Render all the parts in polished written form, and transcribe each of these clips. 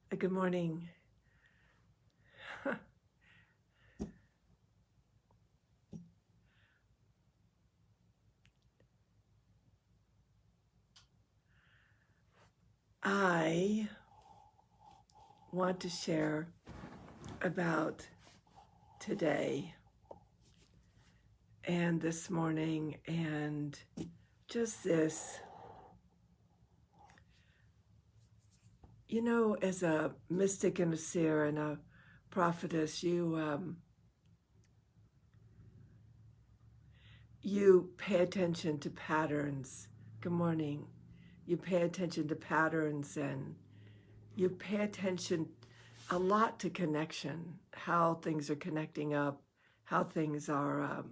Good morning. I want to share about today and this morning and just this. You know, as a mystic and a seer and a prophetess, you pay attention to patterns. Good morning. You pay attention to patterns and you pay attention a lot to connection, how things are connecting up, how things are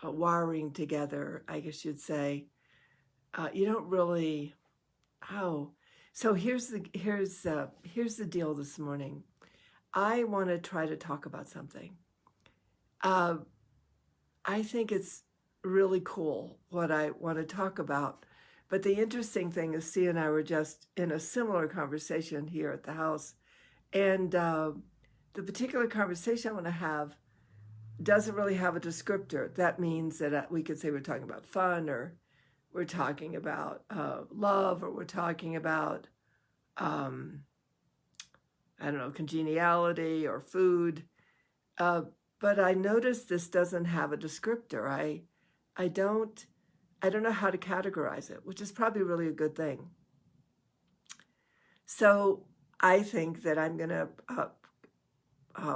wiring together, I guess you'd say. You don't really. Oh, so here's the deal this morning. I want to try to talk about something. Uh, I think it's really cool what I want to talk about. But the interesting thing is, C and I were just in a similar conversation here at the house, and the particular conversation I want to have doesn't really have a descriptor. That means that we could say we're talking about fun, or we're talking about love, or we're talking about, um, I don't know, congeniality or food. Uh, but I noticed this doesn't have a descriptor. I don't, I don't know how to categorize it, which is probably really a good thing. So I think that I'm going to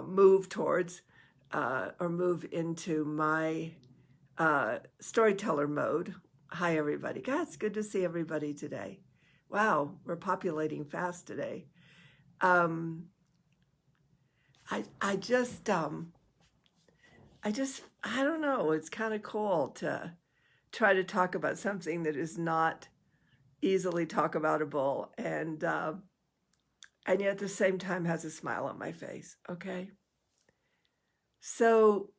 move towards or move into my storyteller mode. Hi, everybody. God, it's good to see everybody today. Wow, we're populating fast today. I just, I don't know. It's kind of cool to try to talk about something that is not easily talk aboutable, and yet at the same time has a smile on my face. Okay. So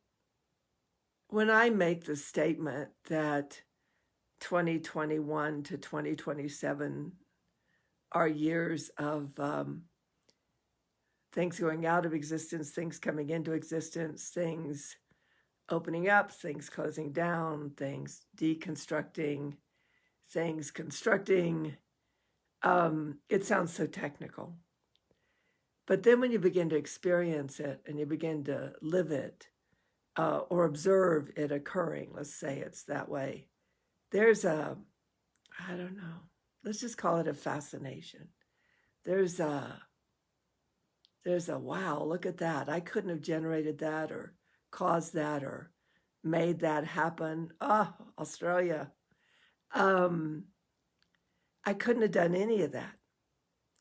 when I make the statement that 2021 to 2027 are years of things going out of existence, things coming into existence, things opening up, things closing down, things deconstructing, things constructing. It sounds so technical. But then when you begin to experience it and you begin to live it or observe it occurring, let's say it's that way, there's I don't know, let's just call it a fascination. There's a wow, look at that. I couldn't have generated that or caused that or made that happen. Oh, Australia. I couldn't have done any of that.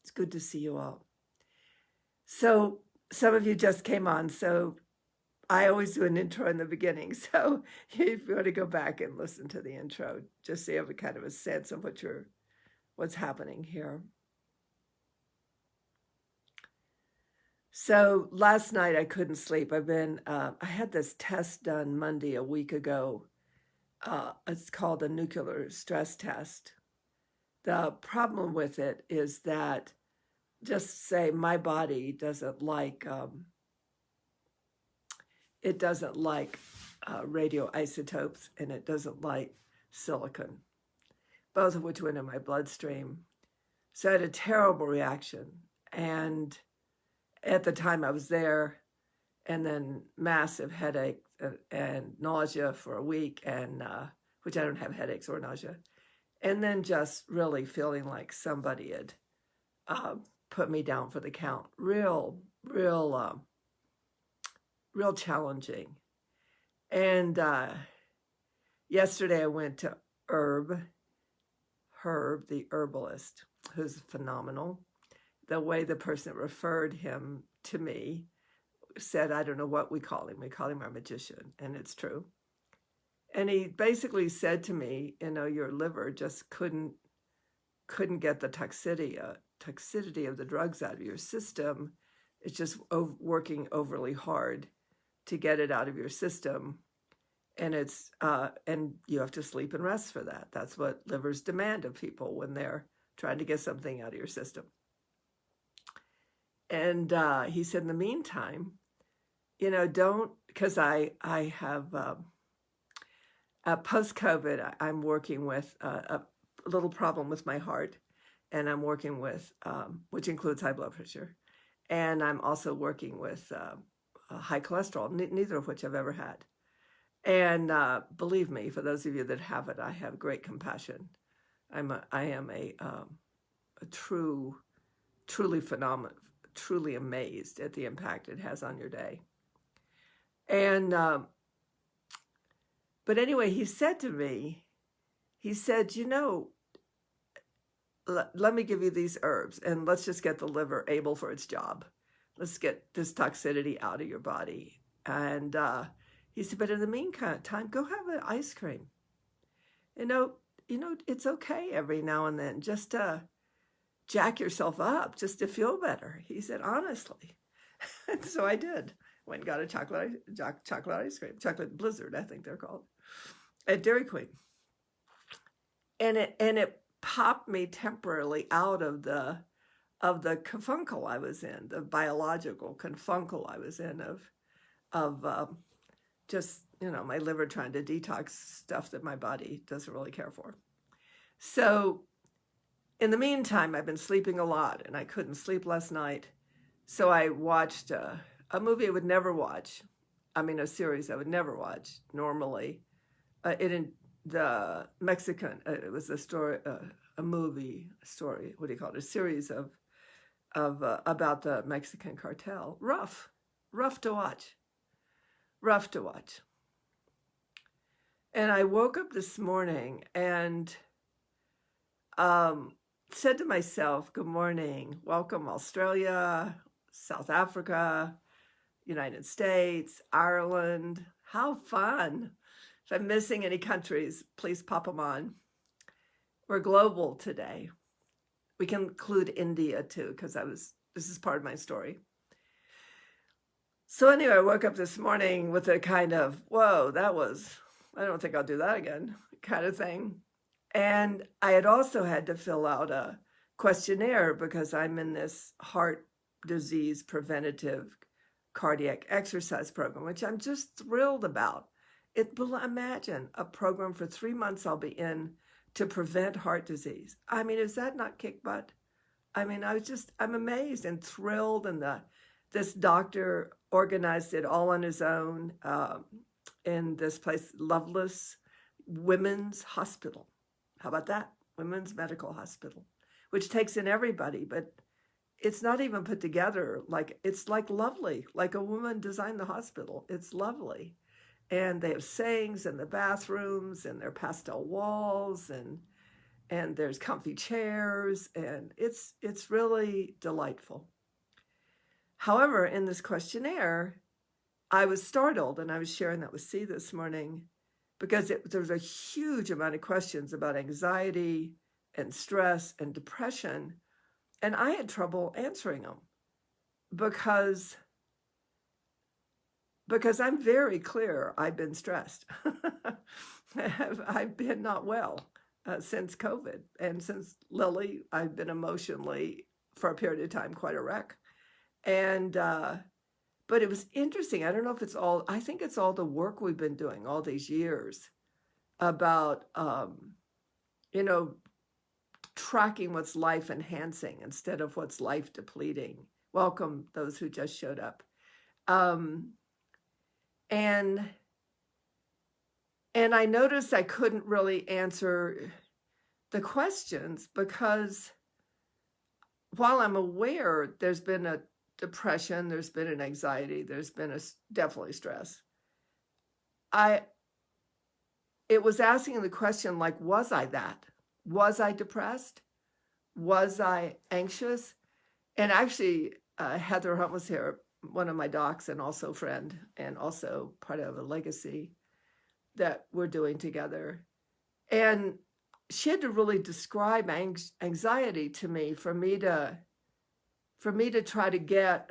It's good to see you all. So some of you just came on, so I always do an intro in the beginning. So if you want to go back and listen to the intro, just so you have a kind of a sense of what's happening here. So last night I couldn't sleep. I had this test done Monday a week ago. It's called a nuclear stress test. The problem with it is that, just say, my body doesn't like radioisotopes, and it doesn't like silicon, both of which went in my bloodstream. So I had a terrible reaction, and at the time I was there, and then massive headache and nausea for a week, and which I don't have headaches or nausea, and then just really feeling like somebody had put me down for the count. Real challenging. And yesterday I went to Herb, the herbalist, who's phenomenal. The way the person that referred him to me said, I don't know what we call him. We call him our magician, and it's true. And he basically said to me, your liver just couldn't get the toxicity of the drugs out of your system. It's just working overly hard to get it out of your system. And and you have to sleep and rest for that. That's what livers demand of people when they're trying to get something out of your system. And he said, in the meantime, don't, because I have post-COVID, I'm working with a little problem with my heart, and I'm working with, which includes high blood pressure, and I'm also working with high cholesterol, neither of which I've ever had. And believe me, for those of you that have it, I have great compassion. I am a truly phenomenal, truly amazed at the impact it has on your day. And but anyway, he said to me, he said, let me give you these herbs and let's just get the liver able for its job. Let's get this toxicity out of your body. And he said, but in the meantime, go have an ice cream. It's okay every now and then just to jack yourself up, just to feel better. He said, honestly. And so I did. Went and got a chocolate ice cream, chocolate blizzard, I think they're called, at Dairy Queen. And it popped me temporarily out of the carbuncle I was in, the biological carbuncle I was in of just, my liver trying to detox stuff that my body doesn't really care for. So in the meantime, I've been sleeping a lot, and I couldn't sleep last night. So I watched a movie I would never watch. A series I would never watch normally. The Mexican, it was a story, a movie story. What do you call it? A series of about the Mexican cartel. Rough to watch. And I woke up this morning and said to myself, good morning, welcome Australia, South Africa, United States, Ireland. How fun. If I'm missing any countries, please pop them on. We're global today. We can include India too, because this is part of my story. So anyway, I woke up this morning with a kind of, whoa, I don't think I'll do that again kind of thing. And I had also had to fill out a questionnaire because I'm in this heart disease preventative cardiac exercise program, which I'm just thrilled about. Imagine a program for 3 months I'll be in to prevent heart disease. Is that not kick butt? I'm amazed and thrilled. And this doctor organized it all on his own in this place, Loveless Women's Hospital. How about that? Women's Medical Hospital, which takes in everybody, but it's not even put together. It's like lovely, like a woman designed the hospital. It's lovely. And they have sayings in the bathrooms, and there are pastel walls, and there's comfy chairs, and it's really delightful. However, in this questionnaire, I was startled, and I was sharing that with C this morning, because there was a huge amount of questions about anxiety and stress and depression, and I had trouble answering them because I'm very clear I've been stressed. I've been not well since COVID. And since Lily, I've been emotionally, for a period of time, quite a wreck. And, but it was interesting. I don't know if I think it's all the work we've been doing all these years about, tracking what's life enhancing instead of what's life depleting. Welcome those who just showed up. And I noticed I couldn't really answer the questions because while I'm aware there's been a depression, there's been an anxiety, there's been definitely stress, it was asking the question, like, was I that? Was I depressed? Was I anxious? And actually, Heather Hunt was here, one of my docs and also friend, and also part of a legacy that we're doing together. And she had to really describe anxiety to me for me to try to get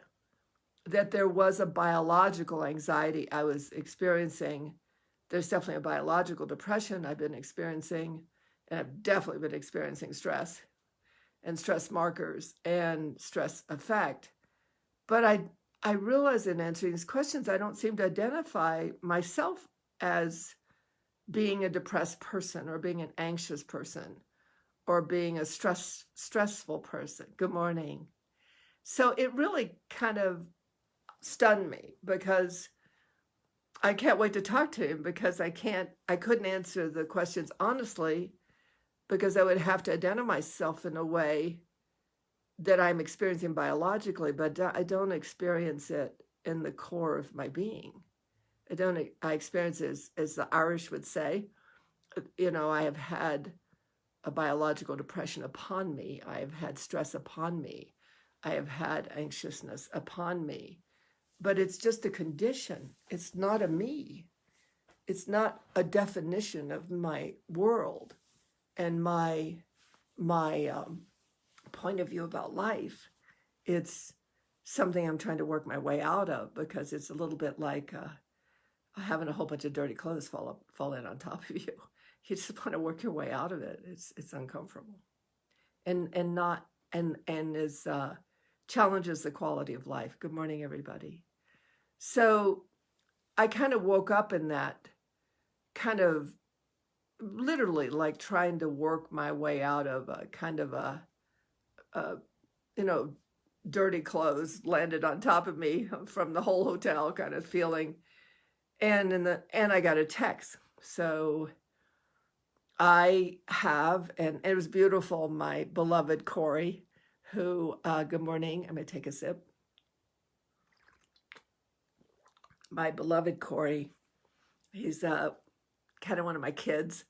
that there was a biological anxiety I was experiencing. There's definitely a biological depression I've been experiencing, and I've definitely been experiencing stress and stress markers and stress effect. But I realize in answering these questions, I don't seem to identify myself as being a depressed person or being an anxious person or being a stressful person. Good morning. So it really kind of stunned me because I can't wait to talk to him because I couldn't answer the questions honestly because I would have to identify myself in a way that I'm experiencing biologically, but I don't experience it in the core of my being. I experience it as the Irish would say, I have had a biological depression upon me. I have had stress upon me. I have had anxiousness upon me. But it's just a condition. It's not a me. It's not a definition of my world and my point of view about life. It's something I'm trying to work my way out of because it's a little bit like having a whole bunch of dirty clothes fall in on top of you. You just want to work your way out of it. It's uncomfortable, and is challenges the quality of life. Good morning, everybody. So I kind of woke up in that kind of literally like trying to work my way out of a kind of a dirty clothes landed on top of me from the whole hotel kind of feeling. And I got a text. So I have, and it was beautiful, my beloved Corey, who, good morning, I'm going to take a sip. My beloved Corey, he's kind of one of my kids,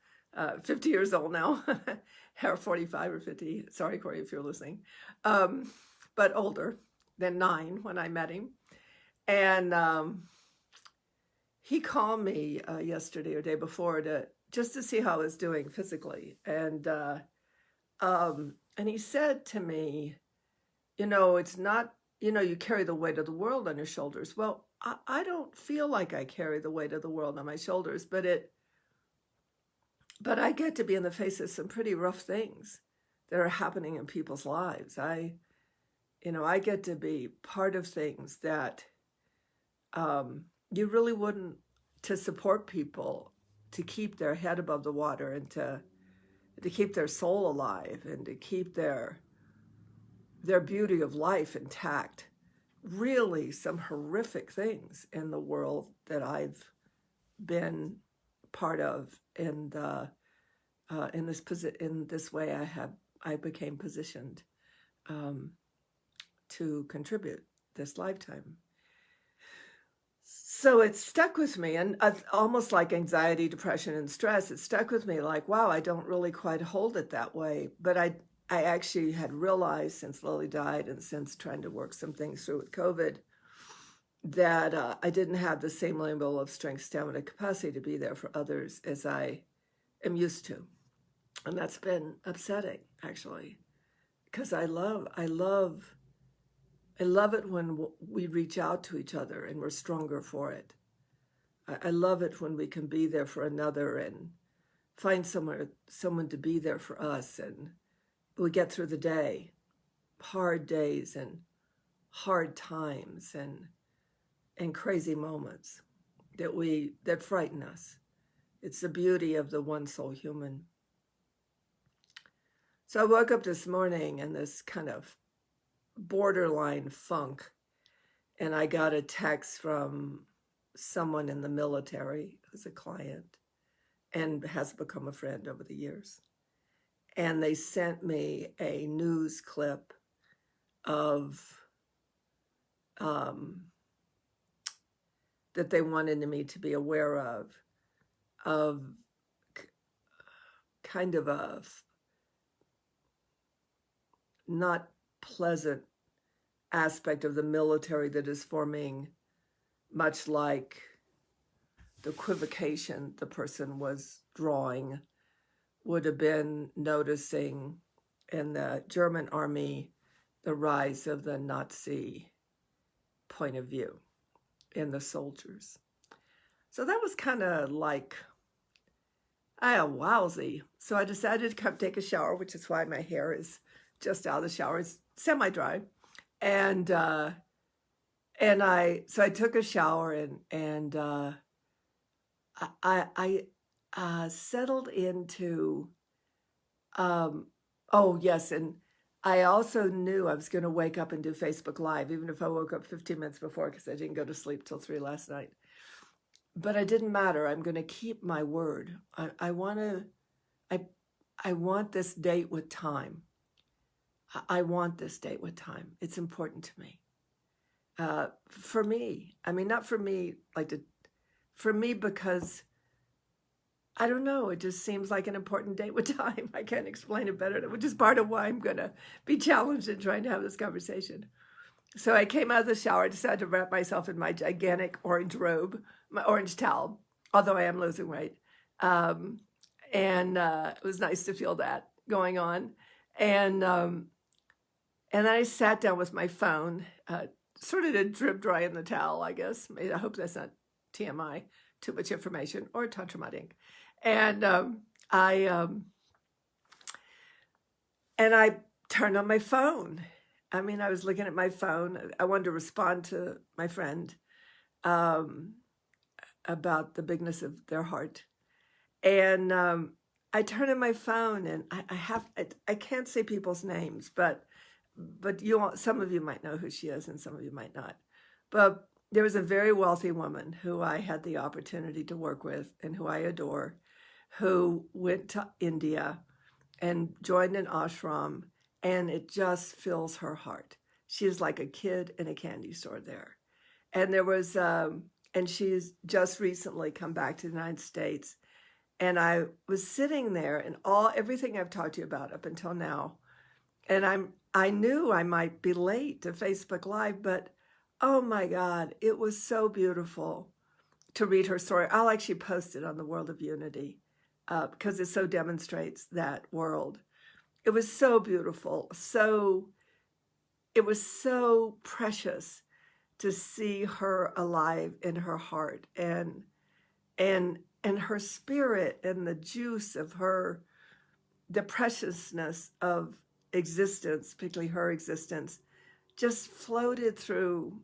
50 years old now, or 45 or 50. Sorry, Corey, if you're listening. But older than 9 when I met him. And he called me yesterday or day before just to see how I was doing physically. And he said to me, it's not, you carry the weight of the world on your shoulders. Well, I don't feel like I carry the weight of the world on my shoulders, but I get to be in the face of some pretty rough things that are happening in people's lives. I get to be part of things that you really wouldn't, to support people, to keep their head above the water and to keep their soul alive and to keep their beauty of life intact. Really some horrific things in the world that I've been part of, and in this way I became positioned to contribute this lifetime. So it stuck with me, and almost like anxiety, depression, and stress, it stuck with me like, wow, I don't really quite hold it that way. But I actually had realized since Lily died and since trying to work some things through with COVID that I didn't have the same level of strength, stamina, capacity to be there for others as I am used to. And that's been upsetting, actually, because I love it when we reach out to each other and we're stronger for it. I love it when we can be there for another and find someone to be there for us, and we get through the day, hard days and hard times and crazy moments that frighten us. It's the beauty of the one soul human. So I woke up this morning in this kind of borderline funk, and I got a text from someone in the military who's a client and has become a friend over the years. And they sent me a news clip of that they wanted me to be aware of kind of a not pleasant aspect of the military that is forming, much like the equivocation the person was drawing would have been noticing in the German army the rise of the Nazi point of view in the soldiers. So that was kind of like, wowsy. So I decided to come take a shower, which is why my hair is just out of the shower. It's semi-dry. And I took a shower and I settled into, um, oh yes, and I also knew I was going to wake up and do Facebook Live, even if I woke up 15 minutes before because I didn't go to sleep till 3 last night. But it didn't matter. I'm going to keep my word. I want to, I, I want this date with time. I want this date with time. It's important to me. For me, I mean, not for me, for me because I don't know. It just seems like an important date with time. I can't explain it better, which is part of why I'm going to be challenged in trying to have this conversation. So I came out of the shower, decided to wrap myself in my gigantic orange robe, my orange towel, although I am losing weight. Um, and it was nice to feel that going on. And then I sat down with my phone, sort of to drip dry in the towel, I guess. I hope that's not TMI, too much information, or Tantra Ink. And I turned on my phone. I mean, I was looking at my phone. I wanted to respond to my friend about the bigness of their heart. And I turned on my phone, and I can't say people's names, but some of you might know who she is, and some of you might not. But there was a very wealthy woman who I had the opportunity to work with and who I adore, who went to India and joined an ashram, and it just fills her heart. She is like a kid in a candy store there. And there was, and she's just recently come back to the United States. And I was sitting there, and everything I've talked to you about up until now, and I knew I might be late to Facebook Live, but oh my God, it was so beautiful to read her story. I'll actually post it on the World of Unity because it so demonstrates that world. It was so beautiful. It was so precious to see her alive in her heart and her spirit and the juice of the preciousness of existence, particularly her existence, just floated through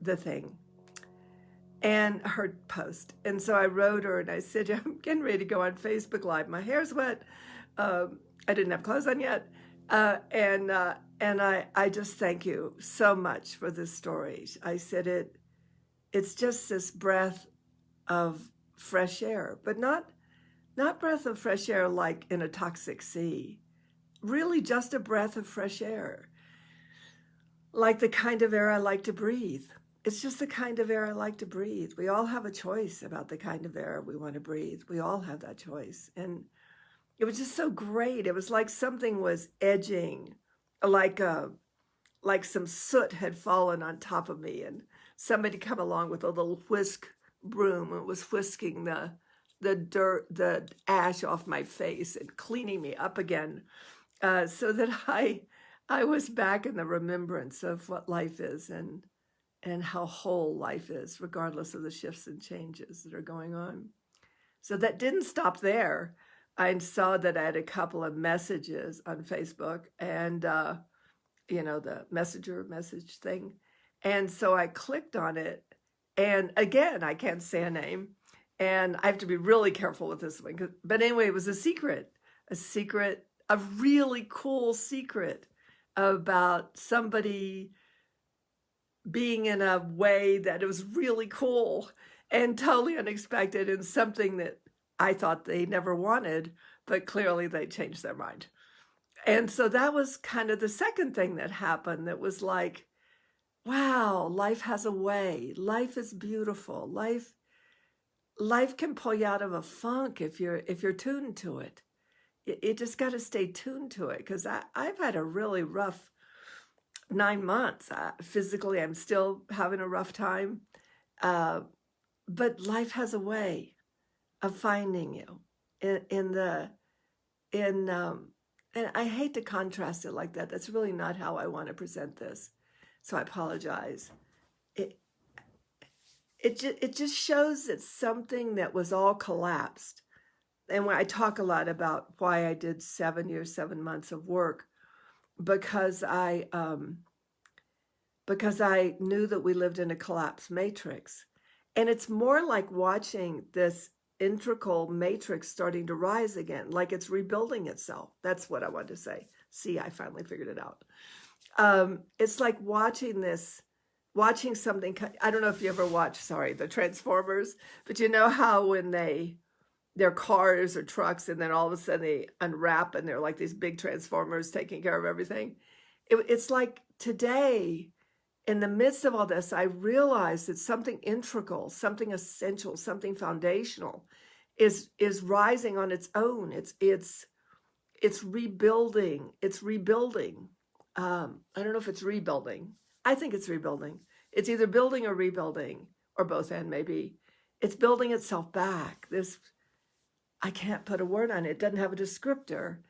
the thing and her post. And so I wrote her and I said, I'm getting ready to go on Facebook Live. My hair's wet. I didn't have clothes on yet. And I just thank you so much for this story. I said it's just this breath of fresh air, but not breath of fresh air like in a toxic sea. Really just a breath of fresh air, like the kind of air I like to breathe. It's just the kind of air I like to breathe. We all have a choice about the kind of air we want to breathe. We all have that choice. And it was just so great. It was like something was edging, like some soot had fallen on top of me, and somebody come along with a little whisk broom and was whisking the dirt, the ash off my face and cleaning me up again, so that I was back in the remembrance of what life is and how whole life is, regardless of the shifts and changes that are going on. So that didn't stop there. I saw that I had a couple of messages on Facebook and, the messenger message thing. And so I clicked on it. And again, I can't say a name. And I have to be really careful with this one. But anyway, it was a secret, a really cool secret about somebody being in a way that it was really cool and totally unexpected and something that I thought they never wanted, but clearly they changed their mind. And so that was kind of the second thing that happened that was like, wow, life has a way. Life is beautiful. Life can pull you out of a funk if you're tuned to it. You just got to stay tuned to it, because I've had a really rough 9 months. Physically, I'm still having a rough time. But life has a way of finding you and I hate to contrast it like that. That's really not how I want to present this. So I apologize. It just shows that something that was all collapsed. And when I talk a lot about why I did 7 years, 7 months of work, because because I knew that we lived in a collapsed matrix. And it's more like watching this integral matrix starting to rise again, like it's rebuilding itself. That's what I wanted to say. See, I finally figured it out. It's like watching something. I don't know if you ever watch, the Transformers, but you know how when they're cars or trucks and then all of a sudden they unwrap and they're like these big Transformers taking care of everything. It's like today, in the midst of all this, I realized that something integral, something essential, something foundational is rising on its own. It's rebuilding. It's rebuilding. I don't know if it's rebuilding. I think it's rebuilding. It's either building or rebuilding, or both, and maybe. It's building itself back. I can't put a word on it. It doesn't have a descriptor.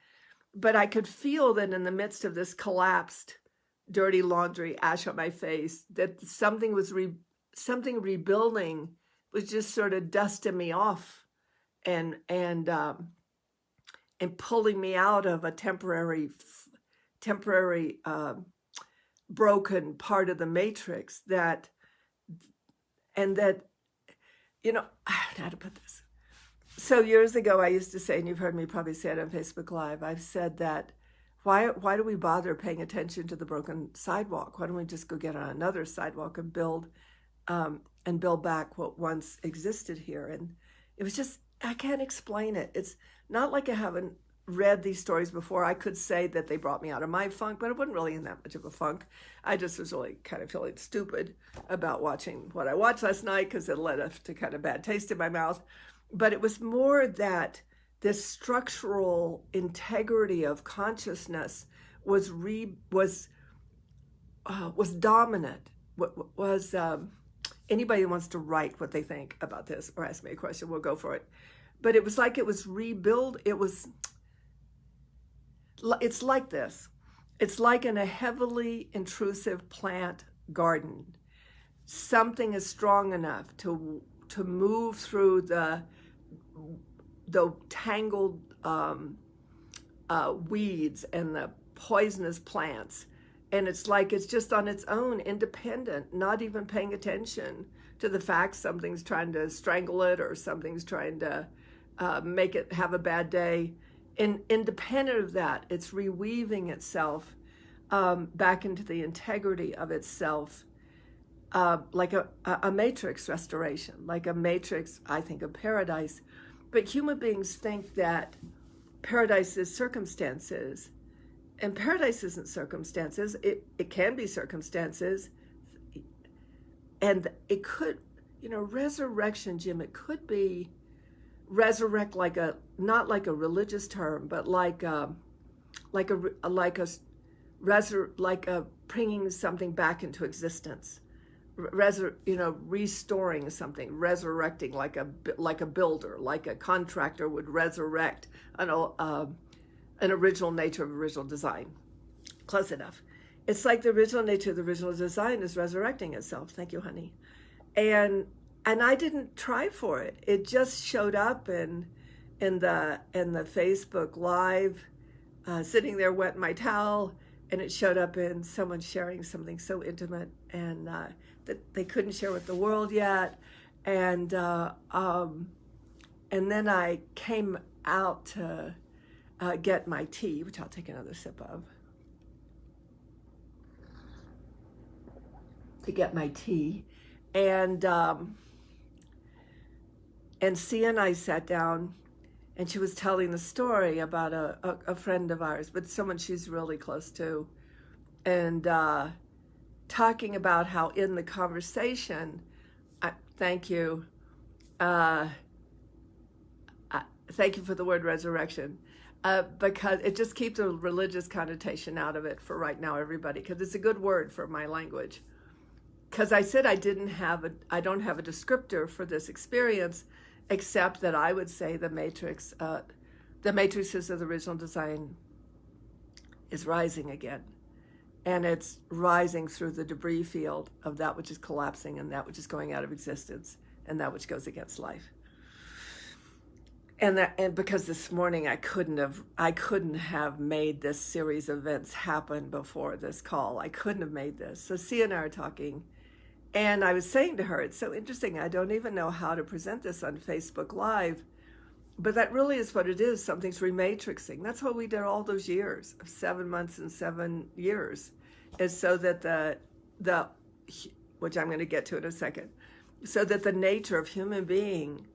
But I could feel that in the midst of this collapsed, dirty laundry, ash on my face, that something rebuilding was just sort of dusting me off and pulling me out of a temporary broken part of the matrix how to put this. So years ago, I used to say, and you've heard me probably say it on Facebook Live, I've said that why do we bother paying attention to the broken sidewalk? Why don't we just go get on another sidewalk and build back what once existed here? And it was just, I can't explain it. It's not like I haven't read these stories before. I could say that they brought me out of my funk, but I wasn't really in that much of a funk. I just was really kind of feeling stupid about watching what I watched last night because it led to kind of bad taste in my mouth. But it was more that this structural integrity of consciousness was dominant. Anybody who wants to write what they think about this or ask me a question, we'll go for it. But it was like it was rebuild. It's like this. It's like in a heavily intrusive plant garden. Something is strong enough to move through the tangled weeds and the poisonous plants. And it's like it's just on its own, independent, not even paying attention to the fact something's trying to strangle it or something's trying to make it have a bad day. And independent of that, it's reweaving itself back into the integrity of itself, like a matrix restoration, like a matrix, I think, of paradise. But human beings think that paradise is circumstances. And paradise isn't circumstances. It can be circumstances. And it could, resurrection, Jim, it could be resurrect not like a religious term, but like bringing something back into existence. Restoring something, resurrecting like a builder, like a contractor would resurrect an original nature of original design. Close enough. It's like the original nature of the original design is resurrecting itself. Thank you, honey. And I didn't try for it. It just showed up in the Facebook Live, sitting there wetting my towel, and it showed up in someone sharing something so intimate and that they couldn't share with the world yet. And then I came out to get my tea, which I'll take another sip of. To get my tea, and Sia and I sat down, and she was telling the story about a friend of ours, but someone she's really close to, and talking about how in the conversation, thank you for the word resurrection, because it just keeps a religious connotation out of it for right now, everybody, because it's a good word for my language. Because I said I don't have a descriptor for this experience, except that I would say the matrices of the original design is rising again. And it's rising through the debris field of that which is collapsing and that which is going out of existence and that which goes against life. And because this morning I couldn't have made this series of events happen before this call. I couldn't have made this. So Sia and I are talking, and I was saying to her, it's so interesting. I don't even know how to present this on Facebook Live, but that really is what it is. Something's rematrixing. That's what we did all those years, 7 months and 7 years, is so that the which I'm going to get to in a second, so that the nature of human being,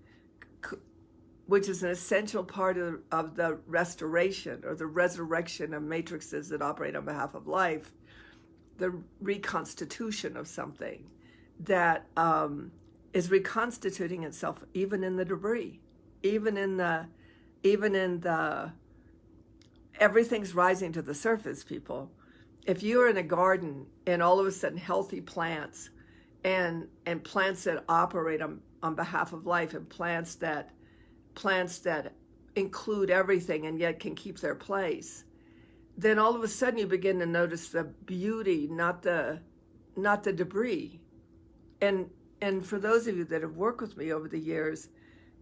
which is an essential part of the restoration or the resurrection of matrices that operate on behalf of life, the reconstitution of something that is reconstituting itself even in the debris, even in the everything's rising to the surface, people. If you're in a garden and all of a sudden healthy plants and plants that operate on behalf of life, and plants that include everything and yet can keep their place, then all of a sudden you begin to notice the beauty, not the debris. And for those of you that have worked with me over the years,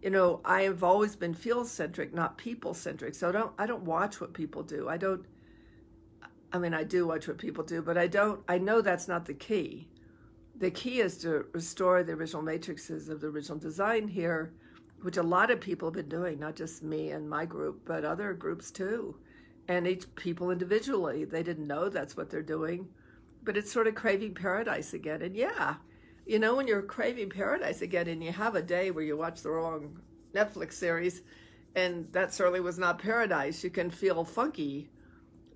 I have always been field-centric, not people-centric. So I don't watch what people do. I do watch what people do, but I know that's not the key. The key is to restore the original matrices of the original design here, which a lot of people have been doing, not just me and my group, but other groups too. And each people individually, they didn't know that's what they're doing, but it's sort of craving paradise again. And yeah, when you're craving paradise again and you have a day where you watch the wrong Netflix series, and that certainly was not paradise, you can feel funky,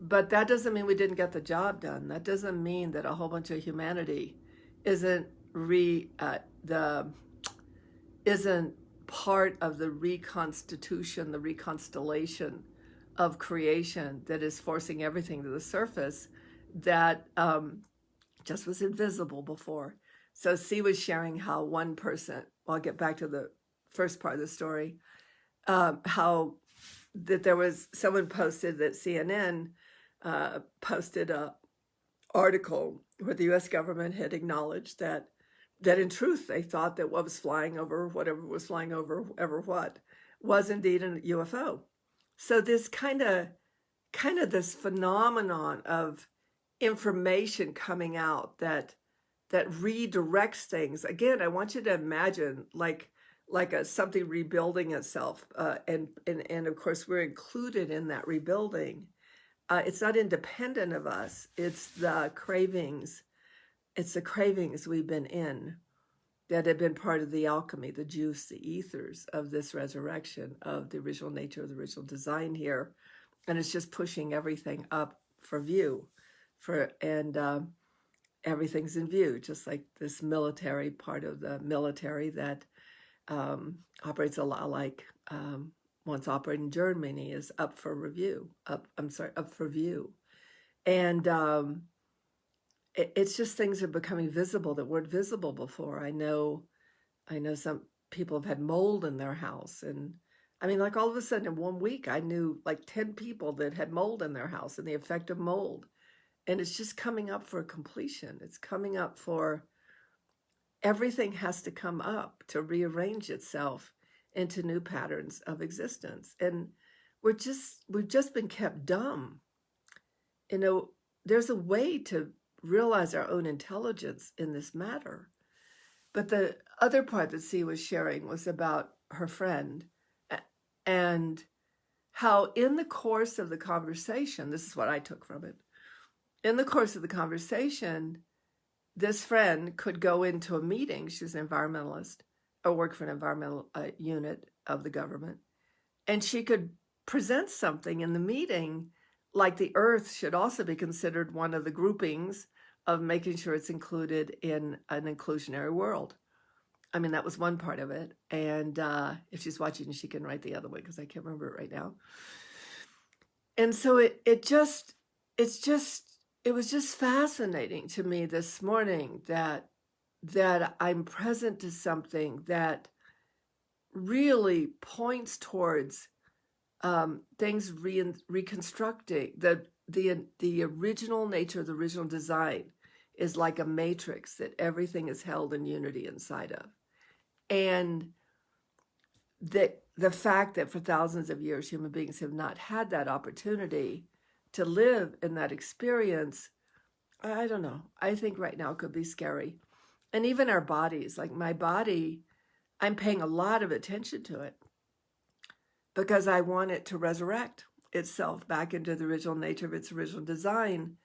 but that doesn't mean we didn't get the job done. That doesn't mean that a whole bunch of humanity isn't part of the reconstitution, the reconstellation of creation that is forcing everything to the surface that just was invisible before. So C was sharing how one person, I'll get back to the first part of the story, how that there was someone posted that CNN posted a article where the U.S. government had acknowledged that in truth they thought that what was flying over, whatever was flying over, ever what, was indeed a UFO. So this kind of this phenomenon of information coming out that redirects things. Again, I want you to imagine like something rebuilding itself, and of course we're included in that rebuilding. It's not independent of us. It's the cravings. It's the cravings we've been in that have been part of the alchemy, the juice, the ethers of this resurrection of the original nature of the original design here. And it's just pushing everything up for view, everything's in view, just like this military part of the military that operates a lot like once operating in Germany is up for review, up for view. And it's just things are becoming visible that weren't visible before. I know some people have had mold in their house. And like all of a sudden in 1 week, I knew like 10 people that had mold in their house and the effect of mold. And it's just coming up for completion. It's coming up for, everything has to come up to rearrange itself into new patterns of existence. And we've just been kept dumb. There's a way to realize our own intelligence in this matter. But the other part that C was sharing was about her friend, and how in the course of the conversation, this is what I took from it, in the course of the conversation, this friend could go into a meeting. She's an environmentalist, or worked for an environmental unit of the government, and she could present something in the meeting like the earth should also be considered one of the groupings of making sure it's included in an inclusionary world. That was one part of it. And if she's watching, she can write the other way because I can't remember it right now. And so it was just fascinating to me this morning that I'm present to something that really points towards things reconstructing. The original nature of the original design is like a matrix that everything is held in unity inside of. And that the fact that for thousands of years human beings have not had that opportunity to live in that experience, I don't know. I think right now could be scary. And even our bodies, like my body, I'm paying a lot of attention to it because I want it to resurrect itself back into the original nature of its original design,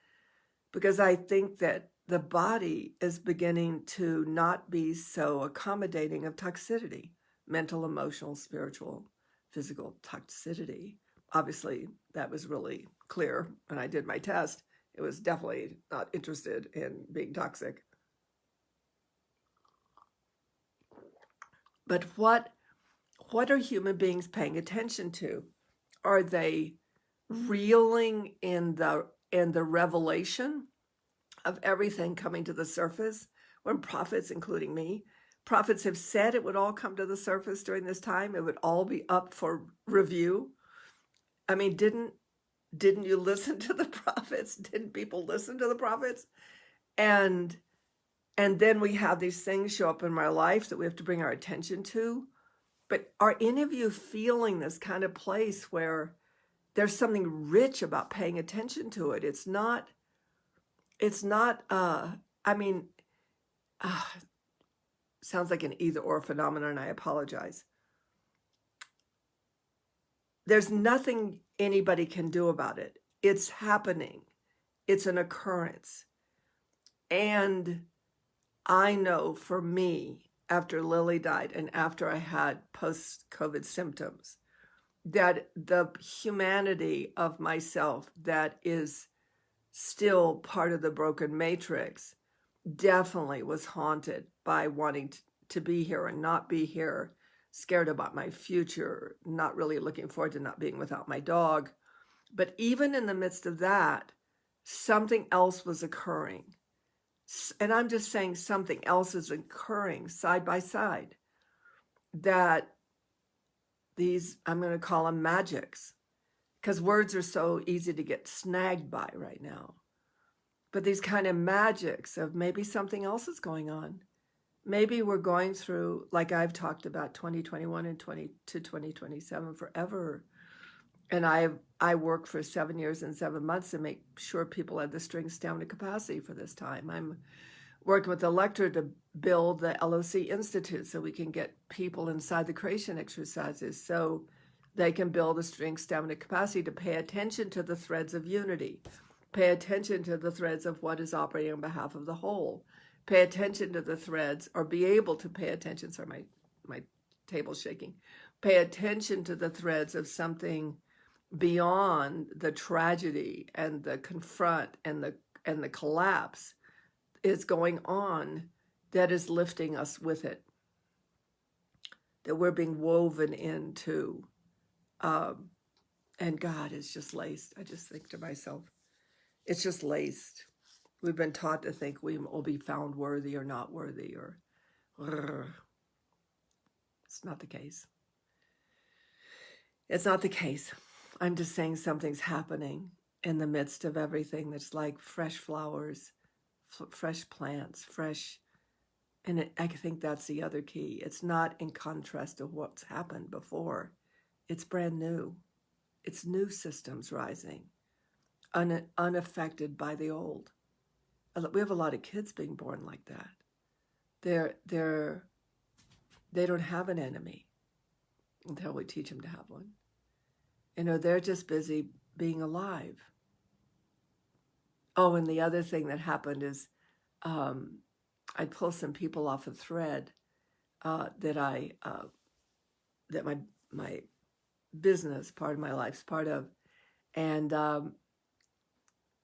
because I think that the body is beginning to not be so accommodating of toxicity, mental, emotional, spiritual, physical toxicity. Obviously, that was really clear when I did my test. It was definitely not interested in being toxic. But what are human beings paying attention to? Are they reeling in the revelation of everything coming to the surface? When prophets, including me, prophets have said it would all come to the surface during this time, it would all be up for review. I mean, didn't you listen to the prophets? Didn't people listen to the prophets? And then we have these things show up in our life that we have to bring our attention to. But are any of you feeling this kind of place where there's something rich about paying attention to it? It's not, I mean, sounds like an either or phenomenon, and I apologize. There's nothing anybody can do about it. It's happening. It's an occurrence. And I know for me, after Lily died and after I had post-COVID symptoms, that the humanity of myself that is still part of the broken matrix definitely was haunted by wanting to be here and not be here, scared about my future, not really looking forward to not being without my dog. But even in the midst of that, something else was occurring. And I'm just saying something else is occurring side by side, that these, I'm going to call them magics, because words are so easy to get snagged by right now. But these kind of magics of maybe something else is going on. Maybe we're going through, like I've talked about, 2021 and 2027 forever. And I work for 7 years and 7 months to make sure people have the strength, stamina, capacity for this time. I'm working with Electra to build the LOC Institute so we can get people inside the creation exercises so they can build the strength, stamina, capacity to pay attention to the threads of unity, pay attention to the threads of what is operating on behalf of the whole, pay attention to the threads, or be able to pay attention, sorry, my table's shaking, pay attention to the threads of something beyond the tragedy and the confront and the collapse is going on, that is lifting us with it, that we're being woven into. And God is just laced. I just think to myself, it's just laced. We've been taught to think we will be found worthy or not worthy, or it's not the case. It's not the case. I'm just saying something's happening in the midst of everything that's like fresh flowers, fresh plants, fresh. And I think that's the other key. It's not in contrast to what's happened before. It's brand new. It's new systems rising, unaffected by the old. We have a lot of kids being born like that. They don't have an enemy until we teach them to have one. You know, they're just busy being alive. Oh, and the other thing that happened is I'd pull some people off a thread that my business, part of my life's part of, and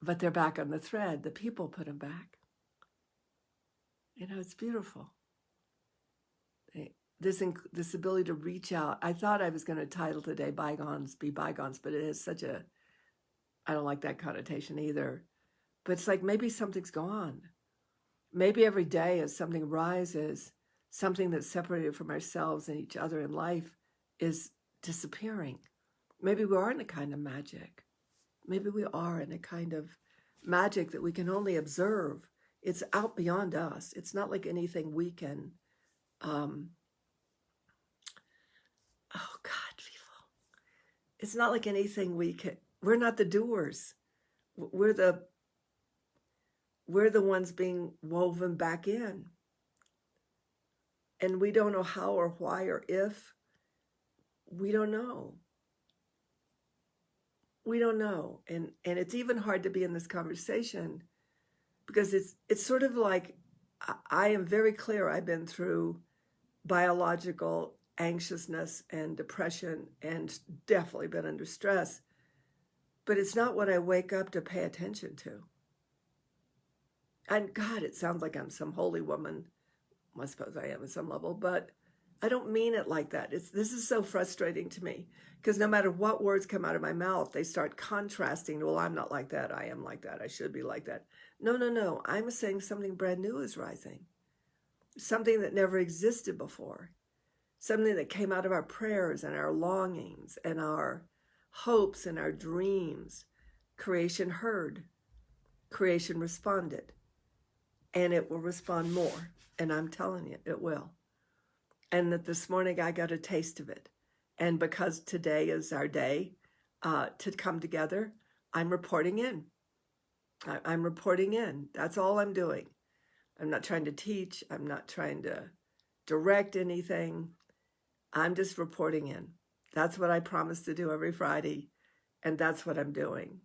but they're back on the thread. The people put them back. You know, it's beautiful. This ability to reach out. I thought I was going to title today "Bygones Be Bygones," but it is such a, I don't like that connotation either. But it's like maybe something's gone. Maybe every day as something rises, something that's separated from ourselves and each other in life is disappearing. Maybe we are in a kind of magic. Maybe we are in a kind of magic that we can only observe. It's out beyond us. It's not like anything we can Oh God, people. It's not like anything we're not the doers. We're the ones being woven back in. And we don't know how or why or if. We don't know. We don't know. And it's even hard to be in this conversation because it's sort of like I am very clear I've been through biological anxiousness and depression and definitely been under stress. But it's not what I wake up to pay attention to. And God, it sounds like I'm some holy woman. I suppose I am at some level, but I don't mean it like that. This is so frustrating to me because no matter what words come out of my mouth, they start contrasting. Well, I'm not like that. I am like that. I should be like that. No. I'm saying something brand new is rising. Something that never existed before. Something that came out of our prayers and our longings and our hopes and our dreams. Creation heard. Creation responded. And it will respond more. And I'm telling you, it will. And that this morning I got a taste of it. And because today is our day to come together, I'm reporting in. I'm reporting in. That's all I'm doing. I'm not trying to teach. I'm not trying to direct anything. I'm just reporting in. That's what I promise to do every Friday. And that's what I'm doing.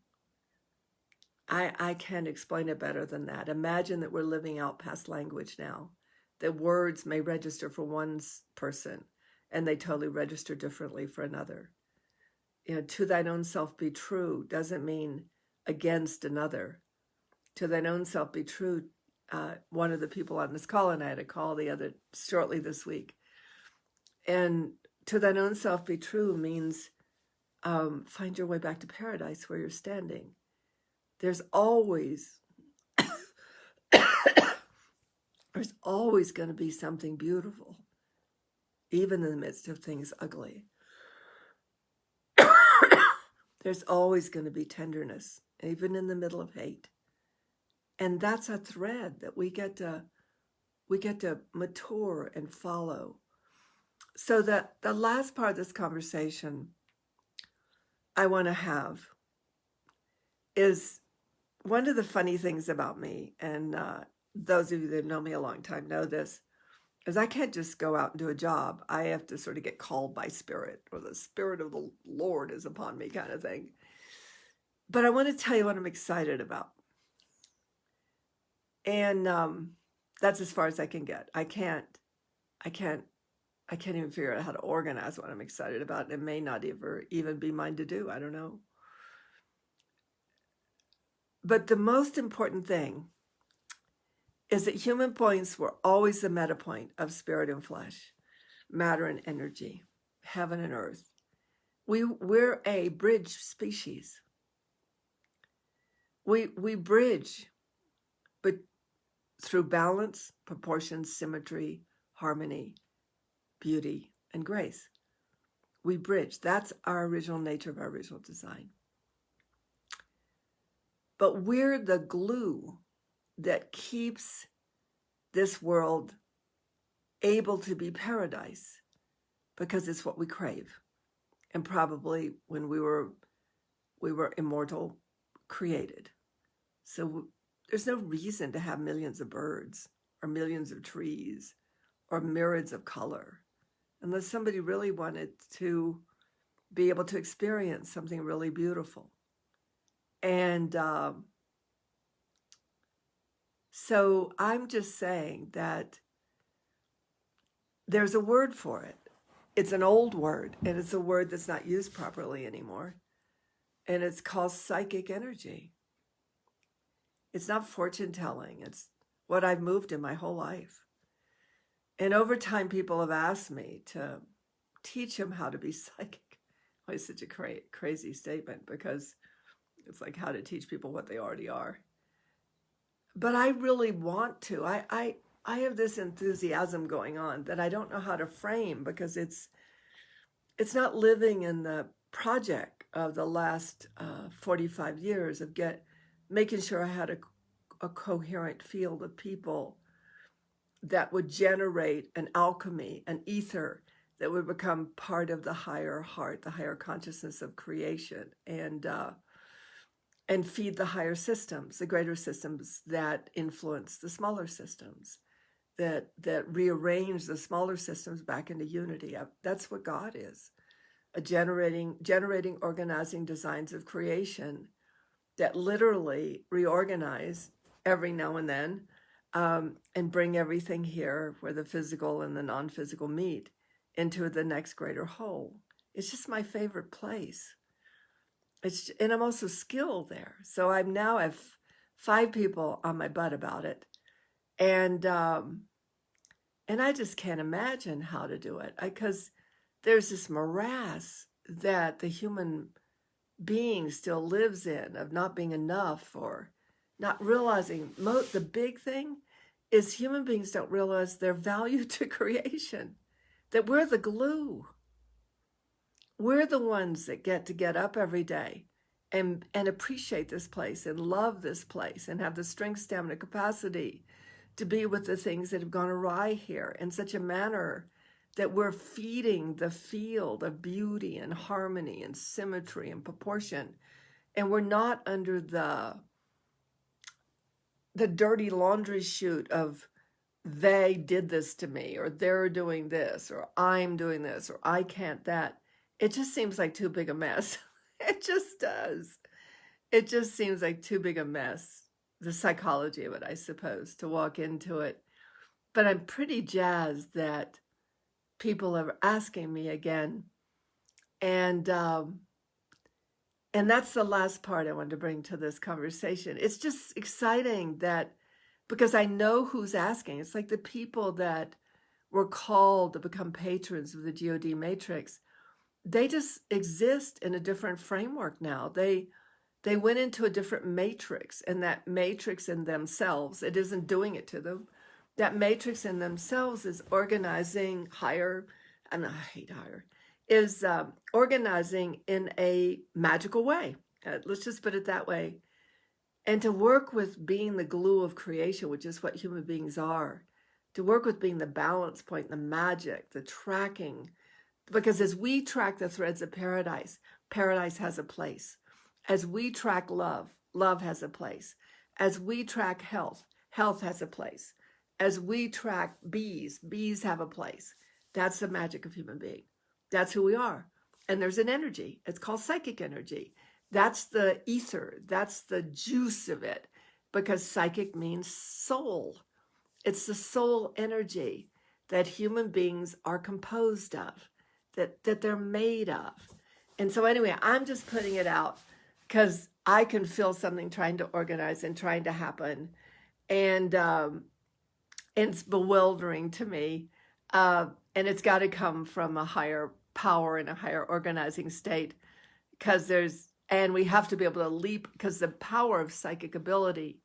I can't explain it better than that. Imagine that we're living out past language now. That words may register for one person and they totally register differently for another. To thine own self be true doesn't mean against another. To thine own self be true. One of the people on this call, and I had a call shortly this week. And to thine own self be true means find your way back to paradise where you're standing. There's always going to be something beautiful, even in the midst of things ugly. There's always going to be tenderness, even in the middle of hate. And that's a thread that we get to mature and follow. So that the last part of this conversation I want to have is one of the funny things about me, and those of you that know me a long time know this, is I can't just go out and do a job. I have to sort of get called by spirit, or the spirit of the Lord is upon me kind of thing. But I want to tell you what I'm excited about. And that's as far as I can get. I can't even figure out how to organize what I'm excited about. And it may not even be mine to do. I don't know. But the most important thing is that human points were always the meta point of spirit and flesh, matter and energy, heaven and earth. We're a bridge species. We bridge, but through balance, proportion, symmetry, harmony, beauty, and grace. We bridge. That's our original nature of our original design. But we're the glue that keeps this world able to be paradise because it's what we crave. And probably when we were immortal, created. So there's no reason to have millions of birds or millions of trees or myriads of color unless somebody really wanted to be able to experience something really beautiful. And so I'm just saying that there's a word for it. It's an old word, and it's a word that's not used properly anymore. And it's called psychic energy. It's not fortune telling. It's what I've moved in my whole life. And over time, people have asked me to teach them how to be psychic. Well, it's such a crazy statement because it's like how to teach people what they already are. But I really want to. I have this enthusiasm going on that I don't know how to frame because it's not living in the project of the last 45 years of making sure I had a coherent field of people that would generate an alchemy, an ether that we become part of the higher heart, the higher consciousness of creation, and feed the higher systems, the greater systems that influence the smaller systems, that rearrange the smaller systems back into unity. That's what God is, a generating, organizing designs of creation that literally reorganize every now and then, and bring everything here where the physical and the non-physical meet into the next greater whole. It's just my favorite place. And I'm also skilled there. So I now have 5 people on my butt about it. And I just can't imagine how to do it, because there's this morass that the human being still lives in, of not being enough, or not realizing. The big thing is human beings don't realize their value to creation, that we're the glue. We're the ones that get to get up every day and appreciate this place and love this place and have the strength, stamina, capacity to be with the things that have gone awry here in such a manner that we're feeding the field of beauty and harmony and symmetry and proportion. And we're not under the dirty laundry chute of they did this to me, or they're doing this, or I'm doing this, or I can't that. It just seems like too big a mess. It just does. It just seems like too big a mess. The psychology of it, I suppose, to walk into it. But I'm pretty jazzed that people are asking me again. And that's the last part I wanted to bring to this conversation. It's just exciting that, because I know who's asking. It's like the people that were called to become patrons of the GOD Matrix. They just exist in a different framework now. They went into a different matrix, and that matrix in themselves, it isn't doing it to them. That matrix in themselves is organizing higher, and I hate higher, is organizing in a magical way. Let's just put it that way. And to work with being the glue of creation, which is what human beings are, to work with being the balance point, the magic, the tracking. Because as we track the threads of paradise, paradise has a place. As we track love, love has a place. As we track health, health has a place. As we track bees, bees have a place. That's the magic of human being. That's who we are. And there's an energy. It's called psychic energy. That's the ether. That's the juice of it. Because psychic means soul. It's the soul energy that human beings are composed of, that they're made of. And so anyway, I'm just putting it out because I can feel something trying to organize and trying to happen. And it's bewildering to me. And it's got to come from a higher power and a higher organizing state, and we have to be able to leap, because the power of psychic ability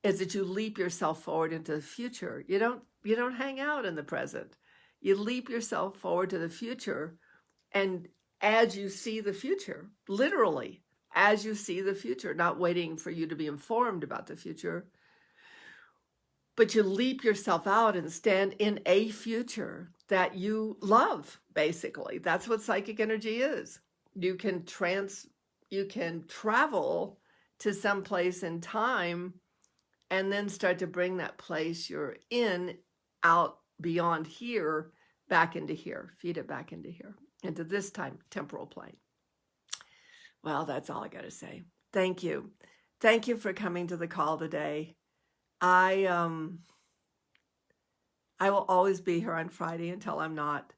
is that you leap yourself forward into the future. You don't hang out in the present. You leap yourself forward to the future, and as you see the future, literally, as you see the future, not waiting for you to be informed about the future, but you leap yourself out and stand in a future that you love, basically. That's what psychic energy is. You can travel to some place in time and then start to bring that place you're in out beyond here, back into here, feed it back into here, into this time temporal plane. Well, that's all I got to say. Thank you. Thank you for coming to the call today. I will always be here on Friday until I'm not.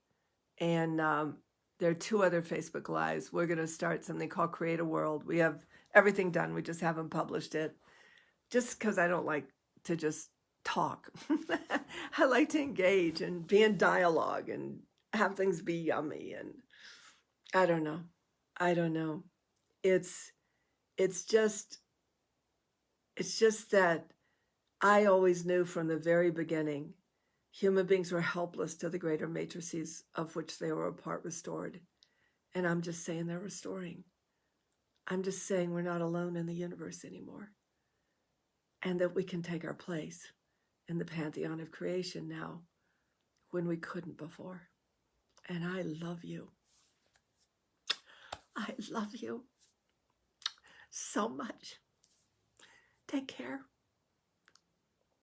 And there are 2 other Facebook Lives. We're going to start something called Create a World. We have everything done. We just haven't published it. Just because I don't like to just talk. I like to engage and be in dialogue and have things be yummy. And I don't know. It's just that I always knew from the very beginning, human beings were helpless to the greater matrices of which they were a part restored. And I'm just saying they're restoring. I'm just saying we're not alone in the universe anymore. And that we can take our place in the pantheon of creation now when we couldn't before. And I love you. I love you so much. Take care.